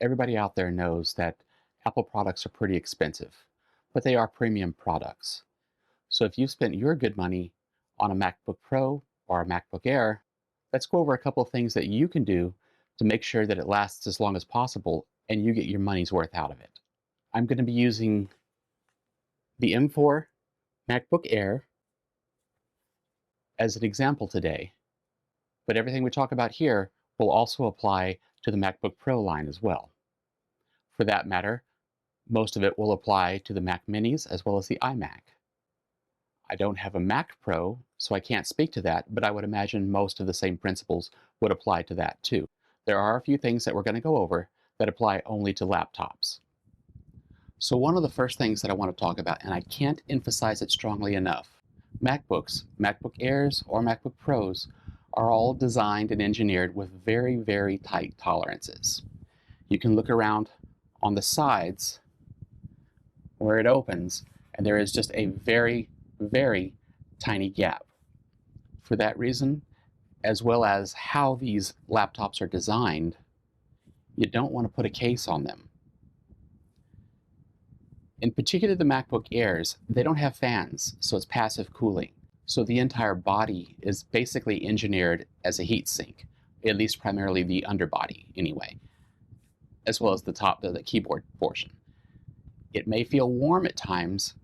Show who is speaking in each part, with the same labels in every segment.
Speaker 1: Everybody out there knows that Apple products are pretty expensive, but they are premium products. So if you spent your good money on a MacBook Pro or a MacBook Air, let's go over a couple of things that you can do to make sure that it lasts as long as possible and you get your money's worth out of it. I'm going to be using the M4 MacBook Air as an example today, but everything we talk about here will also apply to the MacBook Pro line as well. For that matter, most of it will apply to the Mac Minis as well as the iMac. I don't have a Mac Pro, so I can't speak to that, but I would imagine most of the same principles would apply to that too. There are a few things that we're going to go over that apply only to laptops. So one of the first things that I want to talk about, and I can't emphasize it strongly enough, MacBooks, MacBook Airs, or MacBook Pros are all designed and engineered with very, very tight tolerances. You can look around on the sides where it opens, and there is just a very, very tiny gap. For that reason, as well as how these laptops are designed, you don't want to put a case on them. In particular, the MacBook Airs, they don't have fans, so it's passive cooling. So the entire body is basically engineered as a heat sink, at least primarily the underbody anyway, as well as the top, the keyboard portion. It may feel warm at times,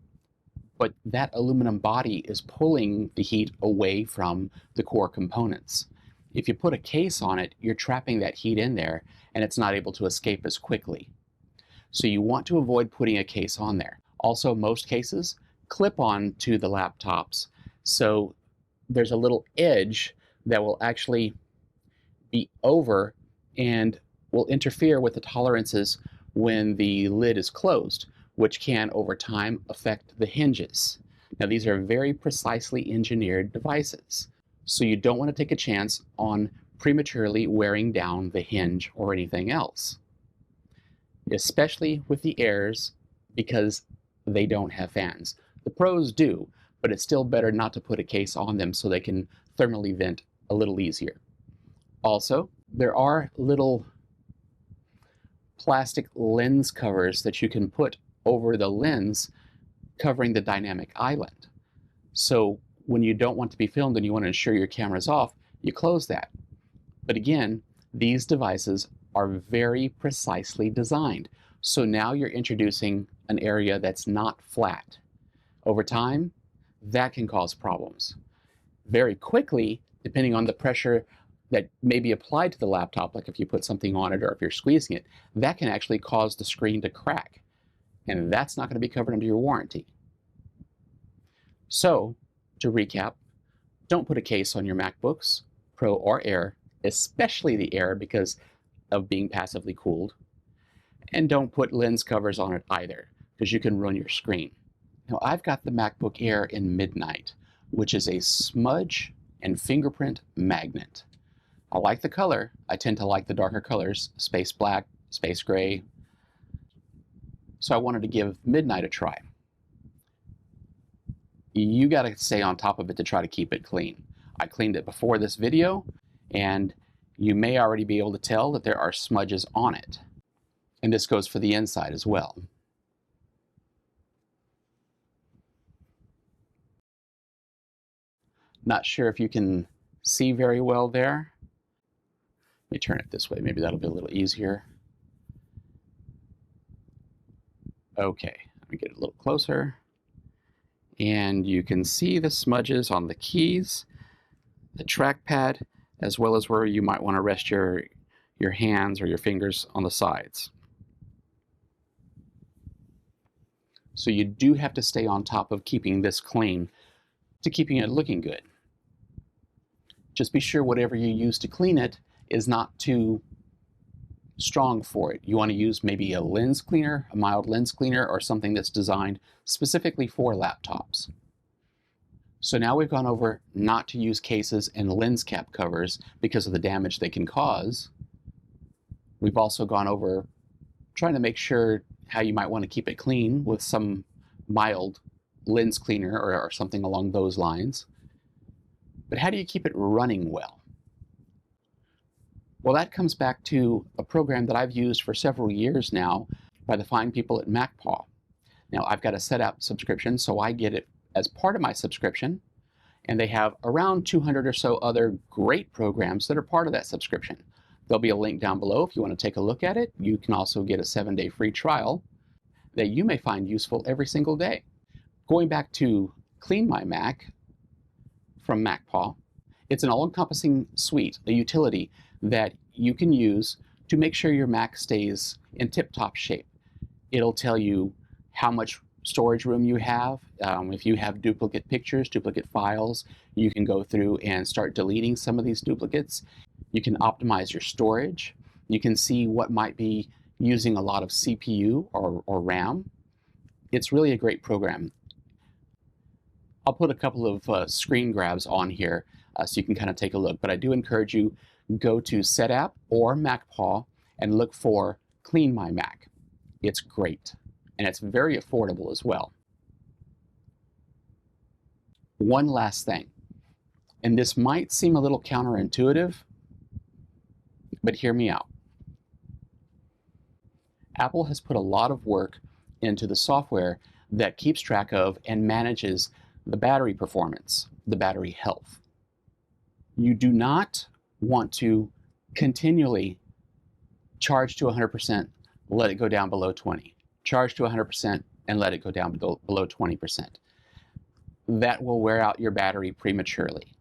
Speaker 1: but that aluminum body is pulling the heat away from the core components. If you put a case on it, you're trapping that heat in there and it's not able to escape as quickly. So you want to avoid putting a case on there. Also, most cases clip on to the laptops, so there's a little edge that will actually be over and will interfere with the tolerances when the lid is closed, which can over time affect the hinges. Now these are very precisely engineered devices, so you don't want to take a chance on prematurely wearing down the hinge or anything else, especially with the Airs because they don't have fans. The Pros do, but it's still better not to put a case on them so they can thermally vent a little easier. Also, there are little plastic lens covers that you can put over the lens covering the dynamic island. So when you don't want to be filmed and you want to ensure your camera's off, you close that. But again, these devices are very precisely designed. So now you're introducing an area that's not flat. Over time, that can cause problems. Very quickly, depending on the pressure that may be applied to the laptop, like if you put something on it or if you're squeezing it, that can actually cause the screen to crack. And that's not going to be covered under your warranty. So, to recap, don't put a case on your MacBooks, Pro or Air, especially the Air because of being passively cooled. And don't put lens covers on it either, because you can ruin your screen. Now, I've got the MacBook Air in Midnight, which is a smudge and fingerprint magnet. I like the color. I tend to like the darker colors, space black, space gray. So I wanted to give Midnight a try. You got to stay on top of it to try to keep it clean. I cleaned it before this video, and you may already be able to tell that there are smudges on it. And this goes for the inside as well. Not sure if you can see very well there. Let me turn it this way, maybe that'll be a little easier. Okay, let me get it a little closer. And you can see the smudges on the keys, the trackpad, as well as where you might want to rest your hands or your fingers on the sides. So you do have to stay on top of keeping this clean to keeping it looking good. Just be sure whatever you use to clean it is not too strong for it. You want to use maybe a lens cleaner, a mild lens cleaner, or something that's designed specifically for laptops. So now we've gone over not to use cases and lens cap covers because of the damage they can cause. We've also gone over trying to make sure how you might want to keep it clean with some mild lens cleaner or something along those lines. But how do you keep it running well? Well, that comes back to a program that I've used for several years now by the fine people at MacPaw. Now, I've got a setup subscription, so I get it as part of my subscription, and they have around 200 or so other great programs that are part of that subscription. There'll be a link down below if you want to take a look at it. You can also get a 7-day free trial that you may find useful every single day. Going back to CleanMyMac from MacPaw, it's an all-encompassing suite, a utility that you can use to make sure your Mac stays in tip-top shape. It'll tell you how much storage room you have. If you have duplicate pictures, duplicate files, you can go through and start deleting some of these duplicates. You can optimize your storage. You can see what might be using a lot of CPU or RAM. It's really a great program. I'll put a couple of screen grabs on here so you can kind of take a look, but I do encourage you go to Setapp or MacPaw and look for CleanMyMac. It's great, and it's very affordable as well. One last thing, and this might seem a little counterintuitive, but hear me out. Apple has put a lot of work into the software that keeps track of and manages the battery performance, the battery health. You do not want to continually charge to 100%, let it go down below 20. Charge to 100% and let it go down below 20%. That will wear out your battery prematurely.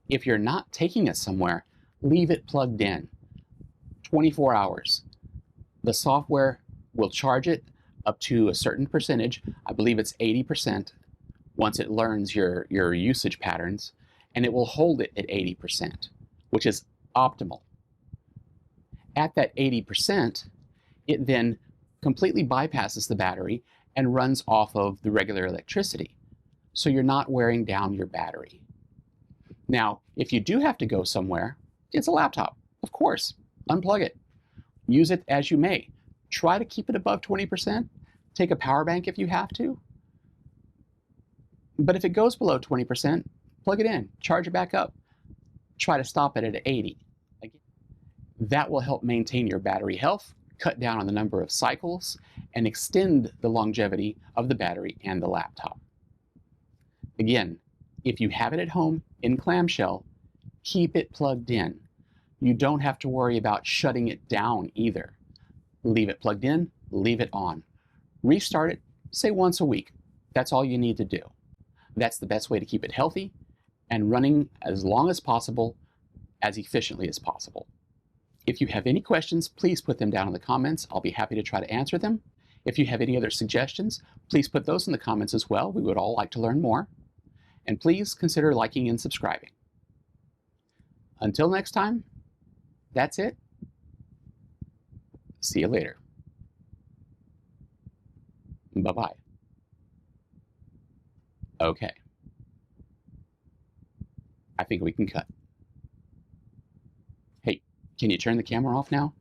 Speaker 1: If you're not taking it somewhere, leave it plugged in 24 hours. The software will charge it up to a certain percentage. I believe it's 80% once it learns your usage patterns, and it will hold it at 80%, which is optimal. At that 80%, it then completely bypasses the battery and runs off of the regular electricity. So you're not wearing down your battery. Now, if you do have to go somewhere, it's a laptop, of course. Unplug it. Use it as you may. Try to keep it above 20%. Take a power bank if you have to. But if it goes below 20%, plug it in, charge it back up. Try to stop it at 80. Again, that will help maintain your battery health, cut down on the number of cycles, and extend the longevity of the battery and the laptop. Again, if you have it at home in clamshell, keep it plugged in. You don't have to worry about shutting it down either. Leave it plugged in, leave it on. Restart it, say once a week. That's all you need to do. That's the best way to keep it healthy and running as long as possible, as efficiently as possible. If you have any questions, please put them down in the comments. I'll be happy to try to answer them. If you have any other suggestions, please put those in the comments as well. We would all like to learn more. And please consider liking and subscribing. Until next time, that's it. See you later. Bye-bye. Okay. I think we can cut. Hey, can you turn the camera off now?